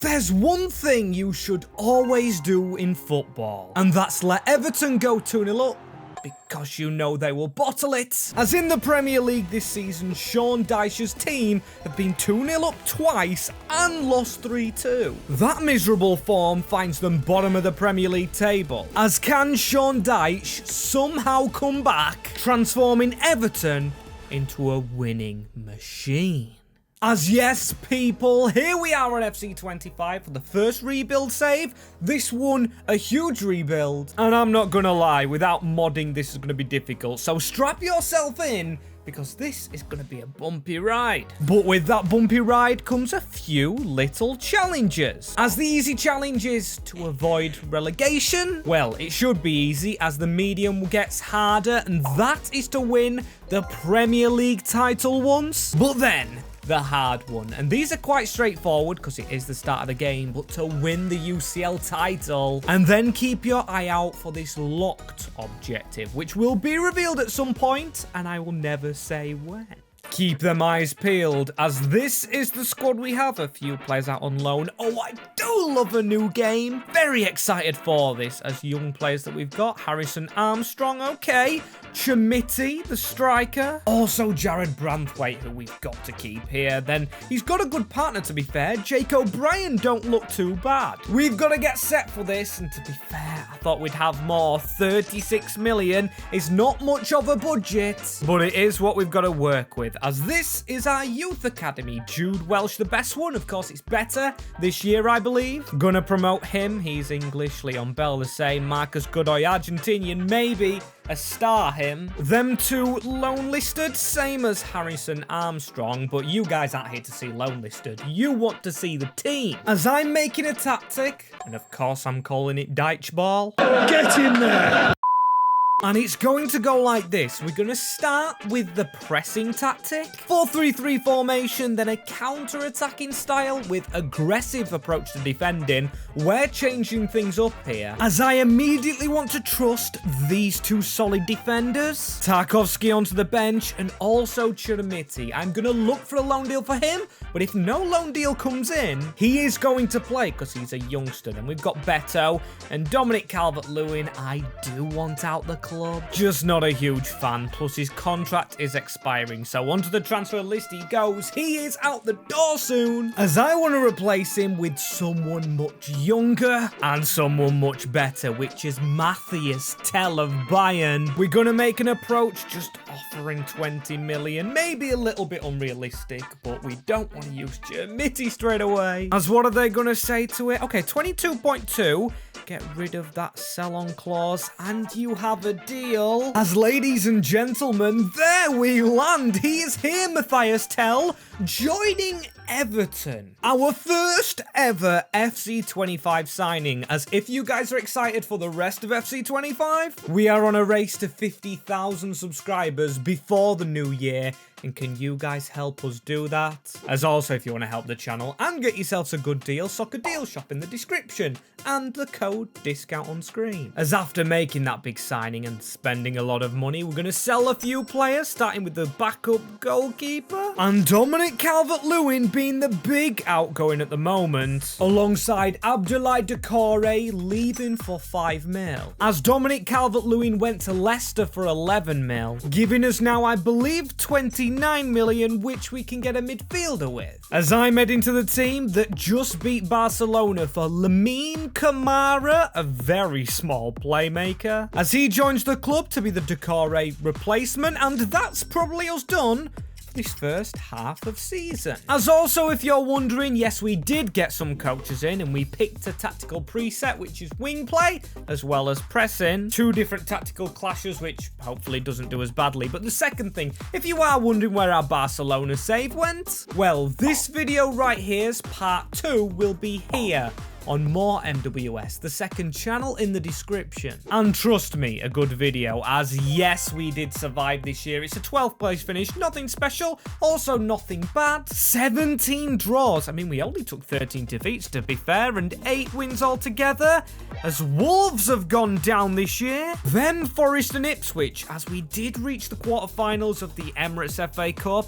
There's one thing you should always do in football, and that's let Everton go 2-0 up, because you know they will bottle it. As in the Premier League this season, Sean Dyche's team have been 2-0 up twice and lost 3-2. That miserable form finds them bottom of the Premier League table. As can Sean Dyche somehow come back, transforming Everton into a winning machine? As yes, people, here we are on FC 25 for the first rebuild save. This one, a huge rebuild. And I'm not gonna lie, without modding, this is gonna be difficult. So strap yourself in, because this is gonna be a bumpy ride. But with that bumpy ride comes a few little challenges. As the easy challenge is to avoid relegation, well, it should be easy as the medium gets harder, and that is to win the Premier League title once. But then, the hard one, and these are quite straightforward because it is the start of the game, but to win the UCL title, and then keep your eye out for this locked objective, which will be revealed at some point, and I will never say when. Keep them eyes peeled, as this is the squad we have. A few players out on loan. Oh, I do love a new game. Very excited for this, as young players that we've got. Harrison Armstrong, okay. Chamiti, the striker. Also Jared Branthwaite, who we've got to keep here. Then he's got a good partner, to be fair. Jake O'Brien don't look too bad. We've got to get set for this, and to be fair, I thought we'd have more. 36 million is not much of a budget, but it is what we've got to work with, as this is our youth academy. Jude Welsh, the best one. Of course, it's better this year, I believe. Gonna promote him. He's English. Leon Bell the same. Marcus Godoy, Argentinian. Maybe a star him. Them two loan listed, same as Harrison Armstrong, but you guys aren't here to see loan listed. You want to see the team. As I'm making a tactic, and of course I'm calling it dyche ball. Get in there! And it's going to go like this. We're going to start with the pressing tactic. 4-3-3 formation, then a counter-attacking style with aggressive approach to defending. We're changing things up here, as I immediately want to trust these two solid defenders. Tarkowski onto the bench, and also Chiramiti. I'm going to look for a loan deal for him, but if no loan deal comes in, he is going to play because he's a youngster. And we've got Beto and Dominic Calvert-Lewin. I do want out the club. Just not a huge fan, plus his contract is expiring, so onto the transfer list he goes. He is out the door soon, as I want to replace him with someone much younger and someone much better, which is Matthias Tell of Bayern. We're gonna make an approach, just offering 20 million, maybe a little bit unrealistic, but we don't want to use Jermiti straight away. As what are they gonna say to it? Okay, 22.2. Get rid of that sell-on clause, and you have a deal. As ladies and gentlemen, there we land. He is here, Matthias Tell, joining Everton. Our first ever FC 25 signing, as if you guys are excited for the rest of FC 25, we are on a race to 50,000 subscribers before the new year. And can you guys help us do that? As also, if you want to help the channel and get yourselves a good deal, Soccer Deal Shop in the description and the code discount on screen. As after making that big signing and spending a lot of money, we're going to sell a few players, starting with the backup goalkeeper. And Dominic Calvert-Lewin being the big outgoing at the moment, alongside Abdoulaye Doucouré leaving for 5 mil. As Dominic Calvert-Lewin went to Leicester for 11 mil, giving us now, I believe, 29 million, which we can get a midfielder with. As I'm heading to the team that just beat Barcelona for Lamine Camara, a very small playmaker, as he joins the club to be the Doucouré replacement, and that's probably us done this first half of season. As also, if you're wondering, yes, we did get some coaches in, and we picked a tactical preset, which is wing play, as well as pressing. 2 different tactical clashes, which hopefully doesn't do as badly. But the second thing, if you are wondering where our Barcelona save went, well, this video right here's part 2 will be here on More MWS, the second channel in the description. And trust me, a good video, as yes, we did survive this year. It's a 12th place finish, nothing special, also nothing bad. 17 draws. I mean, we only took 13 defeats, to be fair, and 8 wins altogether, as Wolves have gone down this year. Then Forest and Ipswich, as we did reach the quarterfinals of the Emirates FA Cup.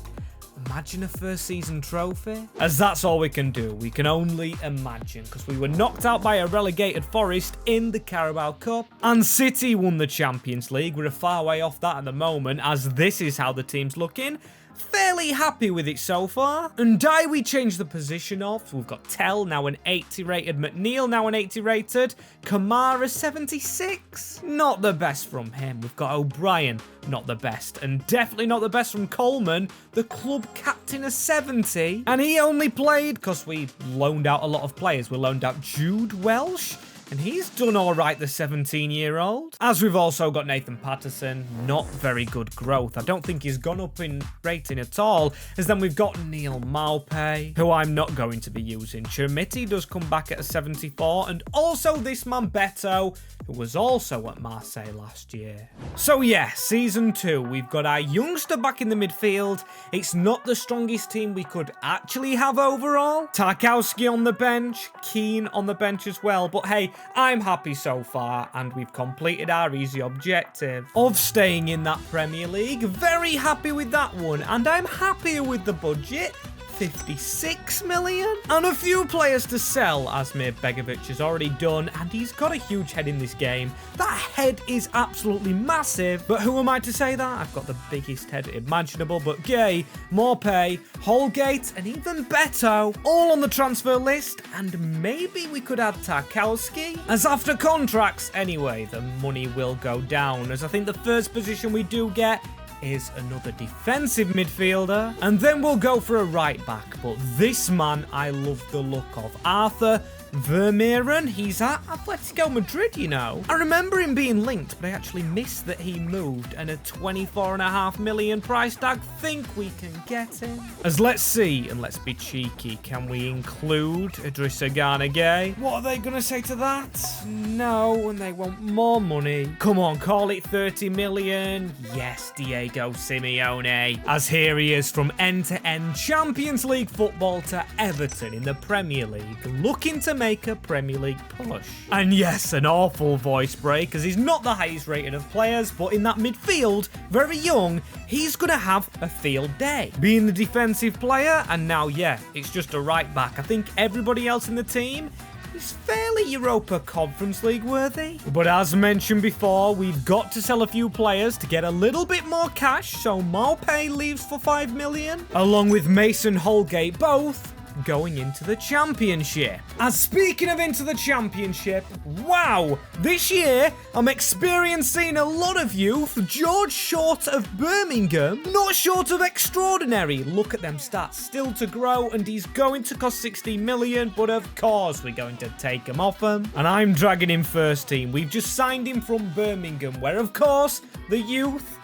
Imagine a first season trophy. As that's all we can do. We can only imagine, because we were knocked out by a relegated Forest in the Carabao Cup. And City won the Champions League. We're a far way off that at the moment, as this is how the team's looking. Fairly happy with it so far. And Dyche we changed the position of. So we've got Tell, now an 80 rated. McNeil, now an 80 rated. Kamara, 76. Not the best from him. We've got O'Brien, not the best. And definitely not the best from Coleman, the club captain, a 70. And he only played, because we loaned out a lot of players. We loaned out Jude Welsh. And he's done all right, the 17-year-old. As we've also got Nathan Patterson, not very good growth. I don't think he's gone up in rating at all. As then we've got Neil Maupay, who I'm not going to be using. Chermiti does come back at a 74. And also this man, Beto, who was also at Marseille last year. So yeah, Season 2, we've got our youngster back in the midfield. It's not the strongest team we could actually have overall. Tarkowski on the bench, Keane on the bench as well. But hey, I'm happy so far, and we've completed our easy objective of staying in that Premier League. Very happy with that one, and I'm happier with the budget. 56 million. And a few players to sell, as Mir Begovic has already done, and he's got a huge head in this game. That head is absolutely massive, but who am I to say that? I've got the biggest head imaginable, but Gay, Maupay, Holgate, and even Beto, all on the transfer list, and maybe we could add Tarkowski. As after contracts, anyway, the money will go down, as I think the first position we do get is another defensive midfielder. And then we'll go for a right back. But this man, I love the look of. Arthur Vermeeren, he's at Atletico Madrid, you know. I remember him being linked, but I actually missed that he moved, and a 24.5 million price tag. Think we can get him. As let's see, and let's be cheeky, can we include Idrissa Gana Gueye? What are they gonna say to that? No, and they want more money. Come on, call it 30 million. Yes, Diego Simeone. As here he is from end-to-end Champions League football to Everton in the Premier League, looking to make a Premier League push. And yes, an awful voice break, as he's not the highest rated of players, but in that midfield, very young, he's gonna have a field day. Being the defensive player, and now, yeah, it's just a right back. I think everybody else in the team is fairly Europa Conference League worthy. But as mentioned before, we've got to sell a few players to get a little bit more cash, so Maupay leaves for 5 million, along with Mason Holgate, both going into the Championship. As speaking of into the Championship, wow, this year I'm experiencing a lot of youth. George short of Birmingham, not short of extraordinary. Look at them stats, still to grow, and he's going to cost 16 million, but of course we're going to take him off him. And I'm dragging him first team. We've just signed him from Birmingham, where of course the youth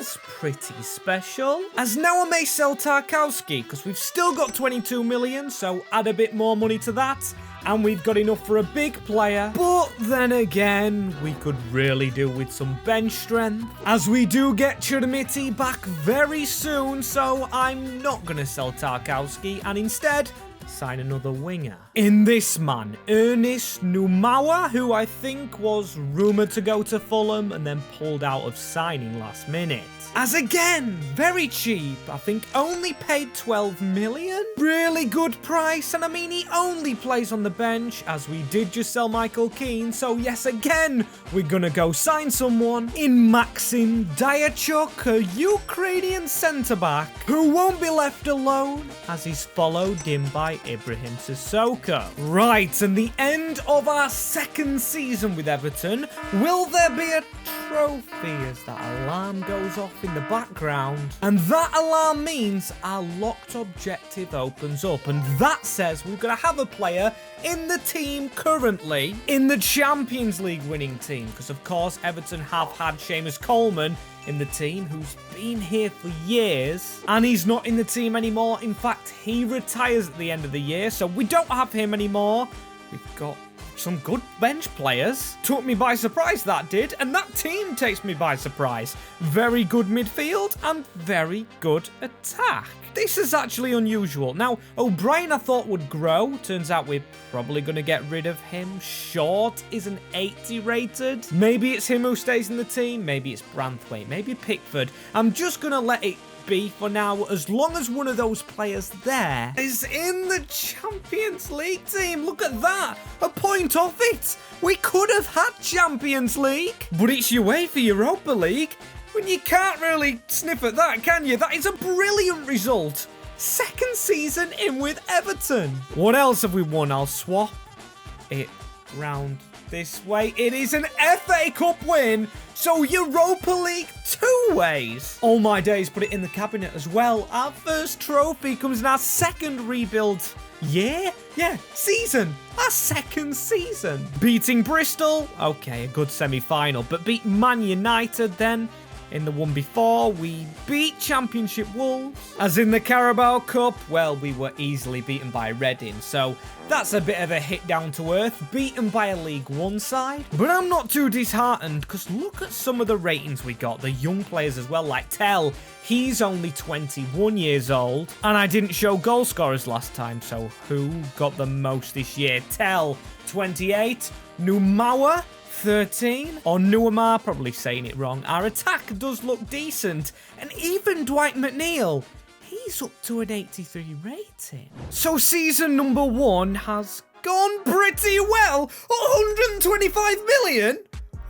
is pretty special. As now I may sell Tarkowski, because we've still got 22 million, so add a bit more money to that, and we've got enough for a big player. But then again, we could really do with some bench strength, as we do get Chermiti back very soon, so I'm not going to sell Tarkowski, and instead sign another winger in this man, Ernest Numawa, who I think was rumoured to go to Fulham and then pulled out of signing last minute. As again, very cheap. I think only paid 12 million. Really good price, and I mean he only plays on the bench, as we did just sell Michael Keane, so yes, again, we're gonna go sign someone in Maxim Dyche, a Ukrainian centre-back, who won't be left alone, as he's followed in by Ibrahim Sissoko. Right, and the end of our second season with Everton. Will there be a trophy as that alarm goes off in the background? And that alarm means our locked objective opens up, and that says we're going to have a player in the team currently in the Champions League winning team, because of course Everton have had Seamus Coleman in the team, who's been here for years, and he's not in the team anymore. In fact, he retires at the end of the year, so we don't have him anymore. We've got some good bench players. Took me by surprise, that did, and that team takes me by surprise. Very good midfield and very good attack. This is actually unusual. Now, O'Brien I thought would grow. Turns out we're probably going to get rid of him. Short is an 80 rated. Maybe it's him who stays in the team. Maybe it's Branthwaite. Maybe Pickford. I'm just going to let it be for now, as long as one of those players there is in the Champions League team. Look at that. A point off it. We could have had Champions League, but it's UEFA Europa League. When you can't really sniff at that, can you? That is a brilliant result. Second season in with Everton. What else have we won? I'll swap it round this way. It is an FA Cup win. So Europa League 2 ways. All my days, put it in the cabinet as well. Our first trophy comes in our second rebuild year? Yeah, season. Our second season. Beating Bristol. Okay, a good semi-final. But beat Man United then. In the one before, we beat Championship Wolves. As in the Carabao Cup, well, we were easily beaten by Reading. So that's a bit of a hit down to earth, beaten by a League One side. But I'm not too disheartened, because look at some of the ratings we got. The young players as well, like Tell. He's only 21 years old. And I didn't show goal scorers last time, so who got the most this year? Tell, 28. Numawa, 13, or Nuamar, probably saying it wrong. Our attack does look decent, and even Dwight McNeil, he's up to an 83 rating. So season number 1 has gone pretty well. 125 million?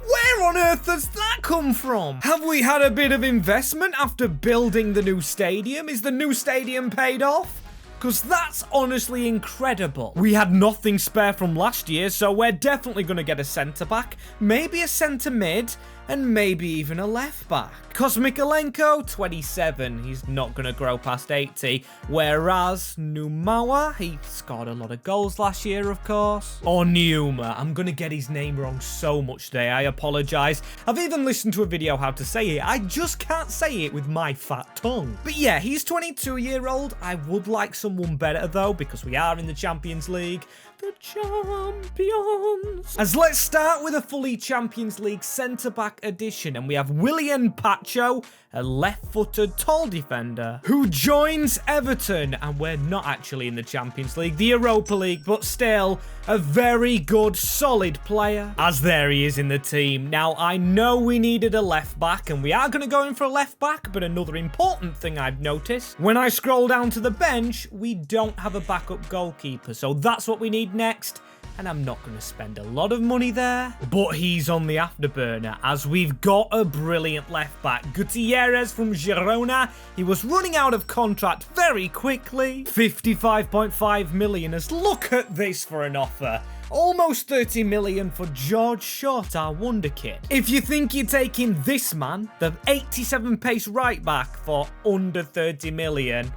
Where on earth does that come from? Have we had a bit of investment after building the new stadium? Is the new stadium paid off? Because that's honestly incredible. We had nothing spare from last year, so we're definitely going to get a centre-back, maybe a centre-mid, and maybe even a left-back. Kosmikalenko, 27. He's not going to grow past 80. Whereas Numawa, he scored a lot of goals last year, of course. Or Numa. I'm going to get his name wrong so much today. I apologise. I've even listened to a video how to say it. I just can't say it with my fat tongue. But yeah, he's 22-year-old. I would like someone better, though, because we are in the Champions League. The champions. As let's start with a fully Champions League centre-back edition, and we have Willian Pacho, a left-footed tall defender, who joins Everton, and we're not actually in the Champions League, the Europa League, but still a very good, solid player, as there he is in the team. Now, I know we needed a left-back, and we are going to go in for a left-back, but another important thing I've noticed, when I scroll down to the bench, we don't have a backup goalkeeper, so that's what we need next, and I'm not going to spend a lot of money there, but he's on the afterburner, as we've got a brilliant left-back. Gutierrez from Girona, he was running out of contract very quickly. 55.5 million, as look at this for an offer. Almost 30 million for George Short, our wonder kid. If you think you're taking this man, the 87 pace right back, for under 30 million,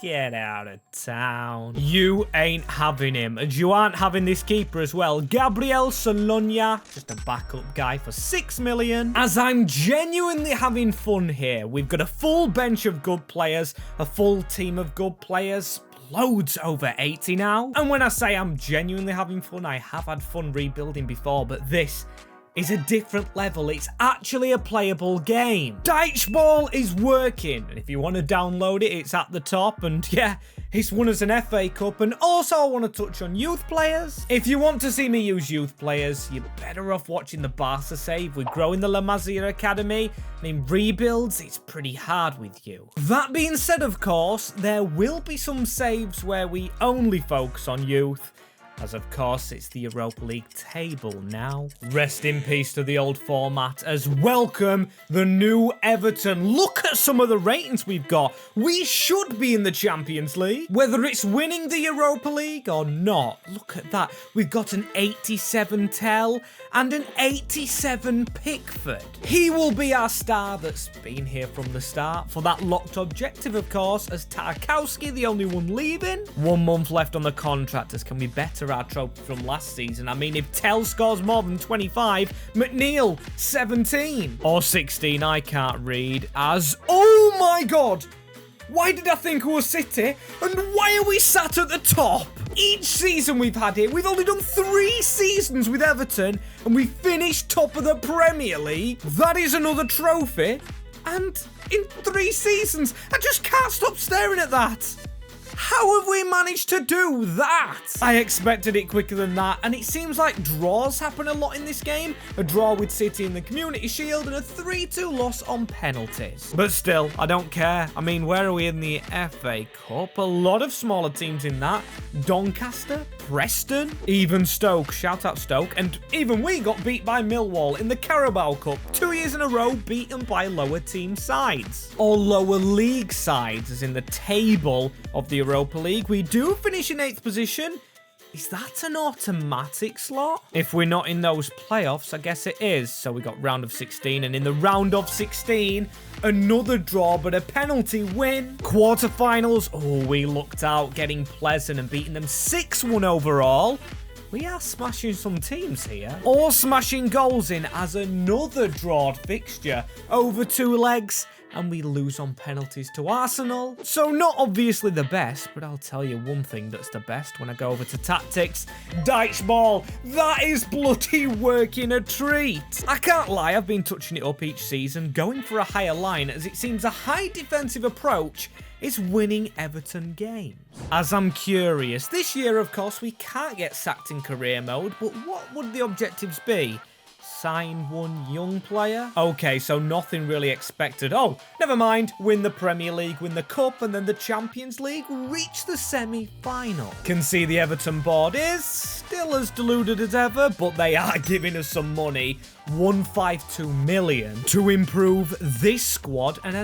get out of town. You ain't having him. And you aren't having this keeper as well. Gabriel Solonia, just a backup guy for 6 million. As I'm genuinely having fun here. We've got a full bench of good players, a full team of good players. Loads over 80 now. And when I say I'm genuinely having fun, I have had fun rebuilding before, but this is a different level. It's actually a playable game. Dyche Ball is working, and if you want to download it, it's at the top, and yeah, it's won us an FA Cup. And also I want to touch on youth players. If you want to see me use youth players, you're better off watching the Barca save. We're growing the La Masia Academy, and in rebuilds, it's pretty hard with you. That being said, of course, there will be some saves where we only focus on youth, as of course it's the Europa League table now. Rest in peace to the old format, as welcome the new Everton. Look at some of the ratings we've got. We should be in the Champions League, whether it's winning the Europa League or not. Look at that. We've got an 87 Tell and an 87 Pickford. He will be our star that's been here from the start, for that locked objective, of course, as Tarkowski, the only one leaving. 1 month left on the contract, as can we better our trophy from last season? I mean, if Tell scores more than 25, McNeil 17 or 16, I can't read, as oh my god, why did I think it was City, and why are we sat at the top? Each season we've had it, we've only done 3 seasons with Everton, and we finished top of the Premier League. That is another trophy, and in 3 seasons, I just can't stop staring at that. How have we managed to do that? I expected it quicker than that, and it seems like draws happen a lot in this game. A draw with City in the Community Shield and a 3-2 loss on penalties. But still, I don't care. I mean, where are we in the FA Cup? A lot of smaller teams in that. Doncaster, Preston, even Stoke. Shout out Stoke. And even we got beat by Millwall in the Carabao Cup. 2 years in a row beaten by lower team sides. Or lower league sides, as in the table of the Europa League. We do finish in 8th position. Is that an automatic slot? If we're not in those playoffs, I guess it is. So we got round of 16, and in the round of 16, another draw, but a penalty win. Quarterfinals, oh, we looked out, getting Pleasant and beating them 6-1 overall. We are smashing some teams here. Or smashing goals in as another drawed fixture over 2 legs. And we lose on penalties to Arsenal. So not obviously the best, but I'll tell you one thing that's the best when I go over to tactics. Dyche ball, that is bloody working a treat. I can't lie, I've been touching it up each season, going for a higher line, as it seems a high defensive approach is winning Everton games. As I'm curious, this year of course we can't get sacked in career mode, but what would the objectives be? Sign one young player? Okay, so nothing really expected. Oh, never mind. Win the Premier League, win the Cup, and then the Champions League, reach the semi-final. Can see the Everton board is still as deluded as ever, but they are giving us some money. 152 million to improve this squad. And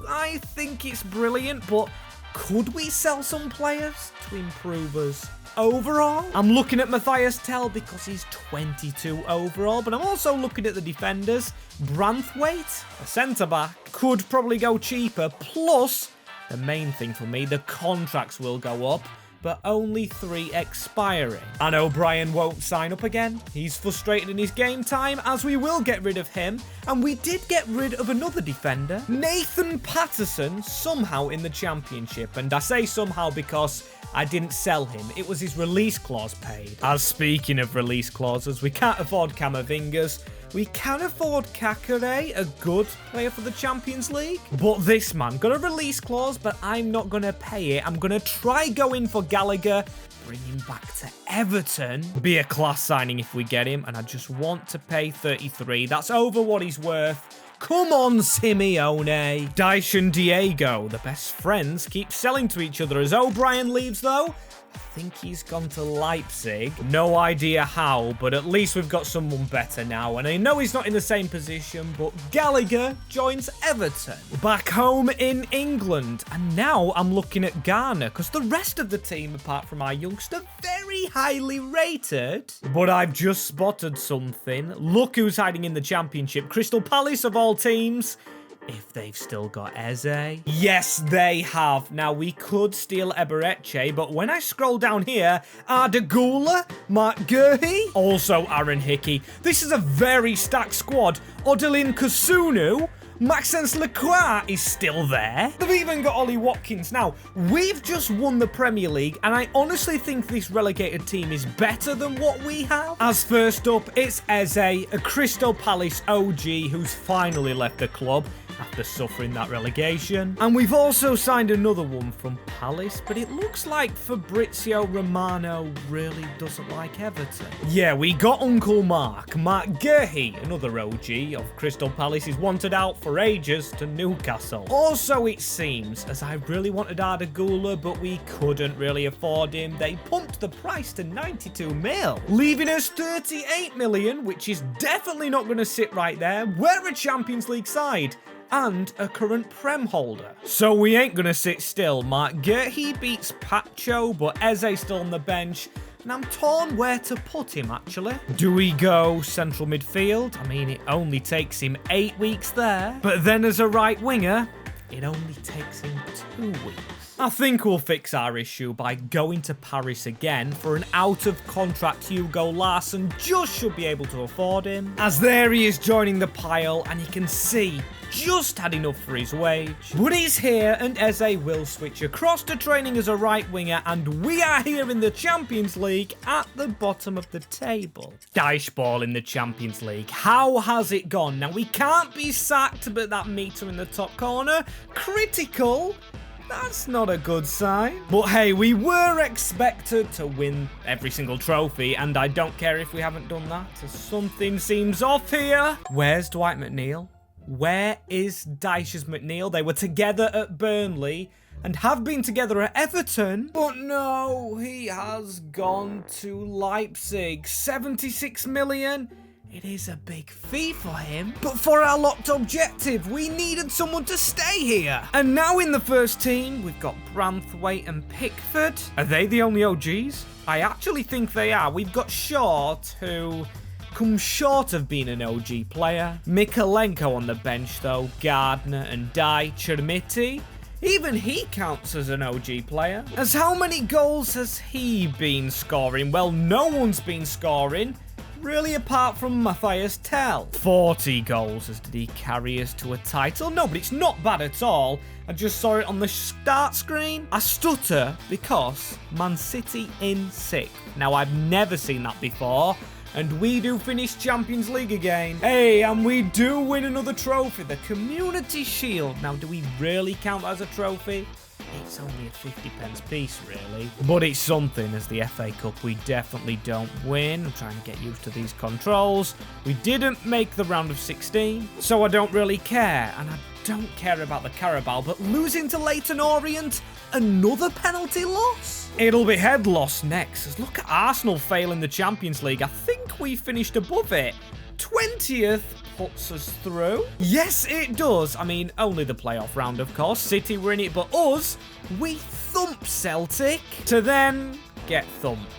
I think it's brilliant, but could we sell some players to improve us overall? I'm looking at Matthias Tell because he's 22 overall, but I'm also looking at the defenders. Branthwaite, a centre-back, could probably go cheaper. Plus, the main thing for me, the contracts will go up, but only 3 expiring. And O'Brien won't sign up again. He's frustrated in his game time, as we will get rid of him. And we did get rid of another defender, Nathan Patterson, somehow in the Championship. And I say somehow because I didn't sell him. It was his release clause paid. As speaking of release clauses, we can't afford Camavingas. We can afford Kakare, a good player for the Champions League. But this man got a release clause, but I'm not going to pay it. I'm going to try going for Gallagher, bring him back to Everton. Be a class signing if we get him, and I just want to pay 33. That's over what he's worth. Come on, Simeone. Dyche and Diego, the best friends, keep selling to each other. As O'Brien leaves, though, I think he's gone to Leipzig. No idea how, but at least we've got someone better now. And I know he's not in the same position, but Gallagher joins Everton. Back home in England. And now I'm looking at Ghana, because the rest of the team, apart from our youngster, very highly rated. But I've just spotted something. Look who's hiding in the Championship. Crystal Palace of all teams. If they've still got Eze. Yes, they have. Now, we could steal Ebereche, but when I scroll down here, Arda Güler, Mark Gurhey, also Aaron Hickey. This is a very stacked squad. Odilin Kusunu, Maxence Lacroix is still there. They've even got Ollie Watkins. Now, we've just won the Premier League, and I honestly think this relegated team is better than what we have. As first up, it's Eze, a Crystal Palace OG who's finally left the club after suffering that relegation. And we've also signed another one from Palace, but it looks like Fabrizio Romano really doesn't like Everton. Yeah, we got Uncle Mark Gurhey, another OG of Crystal Palace, is wanted out for ages to Newcastle. Also, it seems, as I really wanted Arda Güler, but we couldn't really afford him, they pumped the price to 92 mil, leaving us 38 million, which is definitely not going to sit right there. We're a Champions League side and a current Prem holder. So we ain't gonna sit still. Mark Gurhey beats Pacho, but Eze's still on the bench, and I'm torn where to put him, actually. Do we go central midfield? I mean, it only takes him 8 weeks there. But then as a right winger, it only takes him 2 weeks. I think we'll fix our issue by going to Paris again for an out-of-contract Hugo Larsson. Just should be able to afford him. As there he is joining the pile, and you can see just had enough for his wage. But he's here, and Eze will switch across to training as a right winger, and we are here in the Champions League at the bottom of the table. Dyche ball in the Champions League. How has it gone? Now, we can't be sacked, but that meter in the top corner, critical. That's not a good sign. But hey, we were expected to win every single trophy, and I don't care if we haven't done that. Something seems off here. Where's Dwight McNeil? Where is Dyche's McNeil? They were together at Burnley and have been together at Everton. But no, he has gone to Leipzig. 76 million. It is a big fee for him. But for our locked objective, we needed someone to stay here. And now in the first team, we've got Branthwaite and Pickford. Are they the only OGs? I actually think they are. We've got Short, who comes short of being an OG player. Mykolenko on the bench, though. Gardner and dyche. Even he counts as an OG player. As how many goals has he been scoring? Well, no one's been scoring, really, apart from Matthias Tell. 40 goals. Did he carry us to a title? No, but it's not bad at all. I just saw it on the start screen. I stutter because Man City in 6th. Now, I've never seen that before. And we do finish Champions League again. Hey, and we do win another trophy, the Community Shield. Now, do we really count that as a trophy? It's only a 50p piece, really. But it's something. As the FA Cup, we definitely don't win. I'm trying to get used to these controls. We didn't make the round of 16, so I don't really care. And I don't care about the Carabao, but losing to Leyton Orient, another penalty loss? It'll be head loss next. Look at Arsenal failing the Champions League. I think we finished above it. 20th puts us through. Yes, it does. I mean, only the playoff round, of course. City were in it, but us, we thump Celtic to then get thumped.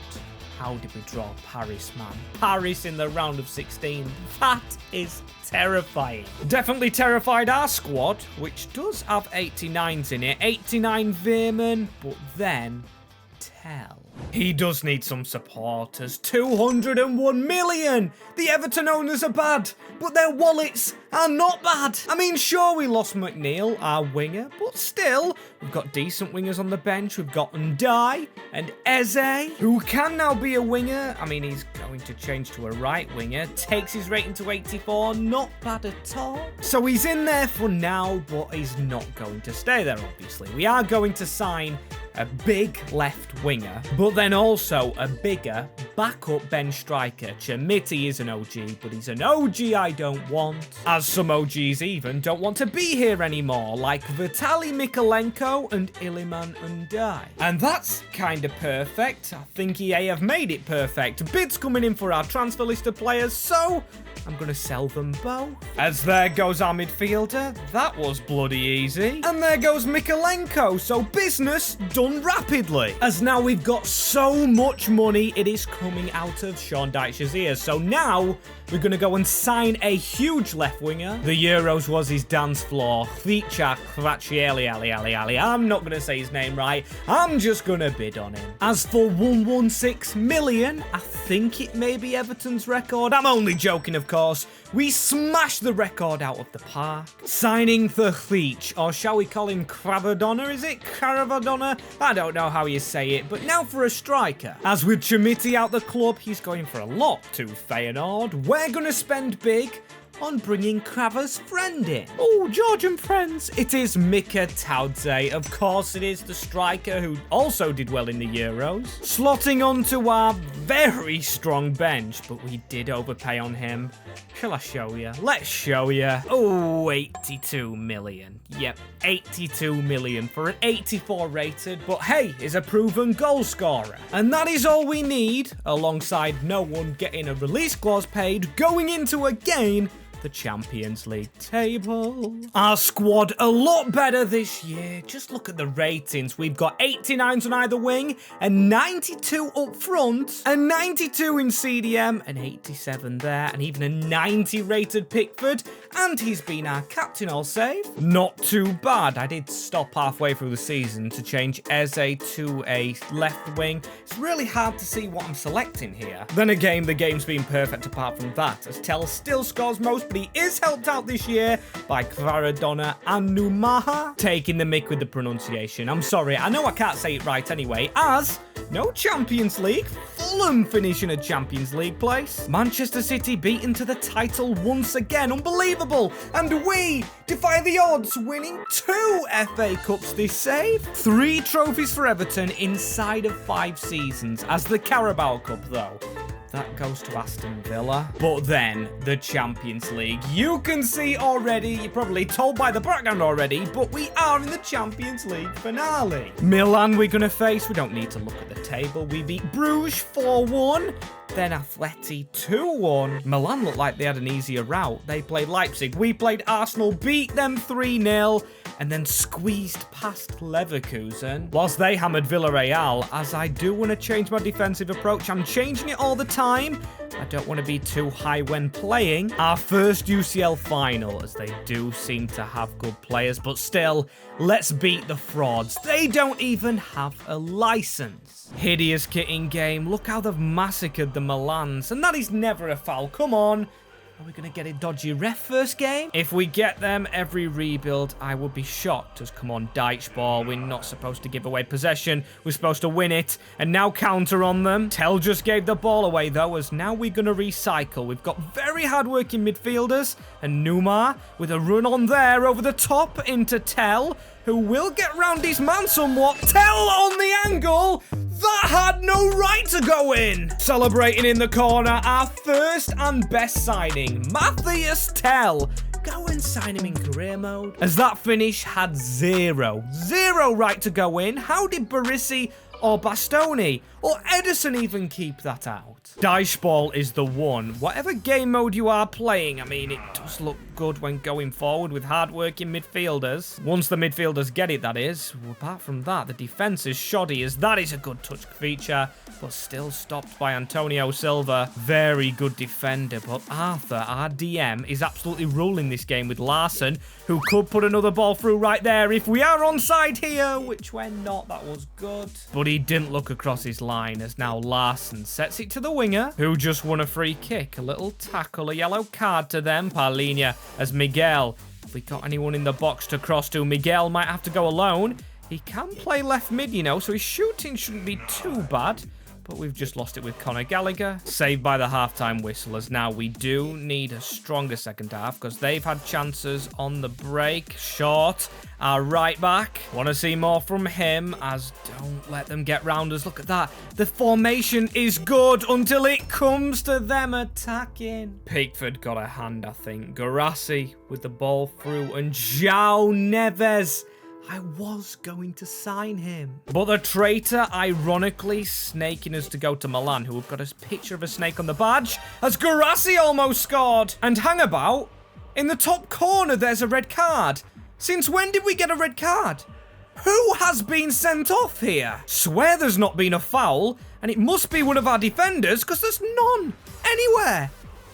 How did we draw Paris, man? Paris in the round of 16. That is terrifying. Definitely terrified our squad, which does have 89s in it. 89 Veerman, but then Tell. He does need some supporters. 201 million! The Everton owners are bad, but their wallets are not bad. I mean, sure, we lost McNeil, our winger, but still, we've got decent wingers on the bench. We've got Ndai and Eze, who can now be a winger. I mean, he's going to change to a right winger. Takes his rating to 84. Not bad at all. So he's in there for now, but he's not going to stay there, obviously. We are going to sign a big left winger, but then also a bigger backup bench striker. Chamiti is an OG, but he's an OG I don't want. As some OGs even don't want to be here anymore, like Vitaly Mykolenko and Iliman Ndai. And that's kind of perfect. I think EA have made it perfect. Bids coming in for our transfer list of players, so I'm going to sell them both. As there goes our midfielder. That was bloody easy. And there goes Mykolenko, so business done rapidly. As now we've got so much money, it is coming out of Sean Dyche's ears. So now we're going to go and sign a huge left winger. The Euros was his dance floor. Ficha Kvachieli. I'm not going to say his name right. I'm just going to bid on him. As for 116 million, I think it may be Everton's record. I'm only joking, of course. We smashed the record out of the park. Signing the Thich, or shall we call him Cravadonna, is it? Caravadonna? I don't know how you say it, but now for a striker. As with Chamiti out the club, he's going for a lot to Feyenoord. We're going to spend big on bringing Crava's friend in. Oh, Georgian friends. It is Mika Taudze. Of course it is, the striker who also did well in the Euros. Slotting onto our very strong bench, but we did overpay on him. Shall I show you? Let's show you. Oh, 82 million. Yep, 82 million for an 84 rated, but hey, is a proven goal scorer. And that is all we need, alongside no one getting a release clause paid, going into again the Champions League table. Our squad a lot better this year. Just look at the ratings. We've got 89s on either wing, and 92 up front, and 92 in CDM, and 87 there, and even a 90 rated Pickford, and he's been our captain, I'll say. Not too bad. I did stop halfway through the season to change Eze to a left wing. It's really hard to see what I'm selecting here. Then again, the game's been perfect apart from that, as Tell still scores most but he is helped out this year by Kvaradona and Numaha. Taking the mick with the pronunciation. I'm sorry, I know I can't say it right anyway, as no Champions League. Fulham finishing a Champions League place. Manchester City beaten to the title once again. Unbelievable. And we defy the odds, winning 2 FA Cups this save. 3 trophies for Everton inside of 5 seasons. As the Carabao Cup, though, that goes to Aston Villa. But then, the Champions League. You can see already, you're probably told by the background already, but we are in the Champions League finale. Milan we're going to face. We don't need to look at the table. We beat Bruges 4-1. Then Atleti 2-1. Milan looked like they had an easier route. They played Leipzig. We played Arsenal, beat them 3-0. And then squeezed past Leverkusen. Whilst they hammered Villarreal, as I do want to change my defensive approach, I'm changing it all the time. I don't want to be too high when playing. Our first UCL final, as they do seem to have good players, but still, let's beat the frauds. They don't even have a license. Hideous kitting game. Look how they've massacred the Milans, and that is never a foul. Come on. Are we going to get a dodgy ref first game? If we get them every rebuild, I would be shocked. As come on, dyche ball. We're not supposed to give away possession. We're supposed to win it. And now counter on them. Tell just gave the ball away, though, as now we're going to recycle. We've got very hard-working midfielders. And Numa with a run on there over the top into Tell, who will get round his man somewhat. Tell on the angle. That had no right to go in. Celebrating in the corner, our first and best signing, Matthias Tell. Go and sign him in career mode. As that finish had zero right to go in. How did Barisi or Bastoni or Edison even keep that out? Dyche ball is the one. Whatever game mode you are playing, I mean, it does look good when going forward with hard-working midfielders. Once the midfielders get it, that is. Apart from that, the defense is shoddy, as that is a good touch feature, but still stopped by Antonio Silva. Very good defender, but Arthur, our DM, is absolutely ruling this game with Larson, who could put another ball through right there if we are onside here, which we're not. That was good. But he didn't look across his line, as now Larson sets it to the winger, who just won a free kick. A little tackle, a yellow card to them. Parlinia as Miguel. If we got anyone in the box to cross to, Miguel might have to go alone. He can play left mid, you know, so his shooting shouldn't be too bad. But we've just lost it with Conor Gallagher. Saved by the halftime whistle, as now we do need a stronger second half because they've had chances on the break. Short, our right back. Want to see more from him, as don't let them get round us. Look at that. The formation is good until it comes to them attacking. Pickford got a hand, I think. Garassi with the ball through, and João Neves. I was going to sign him. But the traitor, ironically, snaking us to go to Milan, who have got a picture of a snake on the badge, as Garassi almost scored. And hang about, in the top corner, there's a red card. Since when did we get a red card? Who has been sent off here? Swear there's not been a foul, and it must be one of our defenders, because there's none anywhere.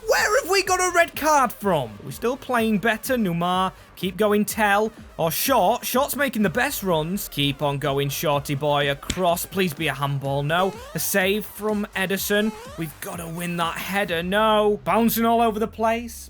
Where have we got a red card from? We're still playing better. Numar, keep going Tell, or Short. Short's making the best runs. Keep on going, Shorty boy, across. Please be a handball. No. A save from Edison. We've got to win that header. No. Bouncing all over the place.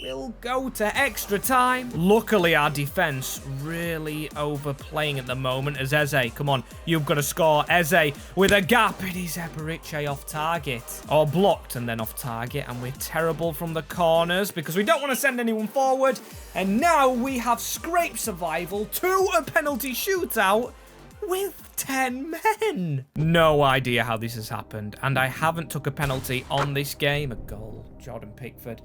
Will go to extra time. Luckily, our defense really overplaying at the moment as Eze. Come on, you've got to score. Eze with a gap. It is Eberiche off target. Or blocked and then off target. And we're terrible from the corners because we don't want to send anyone forward. And now we have scraped survival to a penalty shootout with 10 men. No idea how this has happened. And I haven't took a penalty on this game. A goal. Jordan Pickford.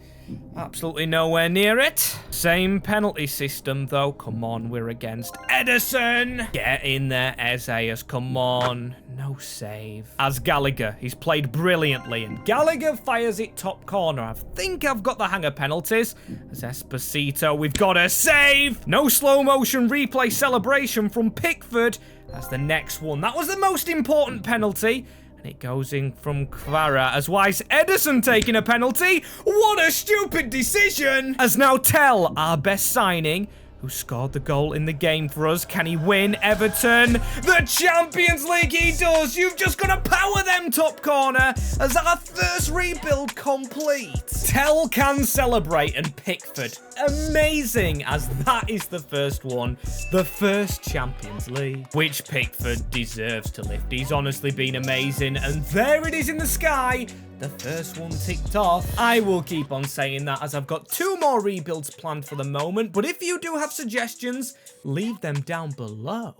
Absolutely nowhere near it. Same penalty system, though. Come on, we're against Edison. Get in there, Ezeas. Come on. No save. As Gallagher, he's played brilliantly. And Gallagher fires it top corner. I think I've got the hang of penalties. As Esposito, we've got a save. No slow motion replay celebration from Pickford. That's the next one. That was the most important penalty. And it goes in from Kvara, as Weiss Edison taking a penalty. What a stupid decision. As now Tell, our best signing, who scored the goal in the game for us. Can he win? Everton, the Champions League, he does. You've just got to power them top corner as our first rebuild complete. Tell can celebrate and Pickford. Amazing, as that is the first one, the first Champions League, which Pickford deserves to lift. He's honestly been amazing, and there it is in the sky. The first one ticked off. I will keep on saying that as I've got 2 more rebuilds planned for the moment, but if you do have suggestions, leave them down below.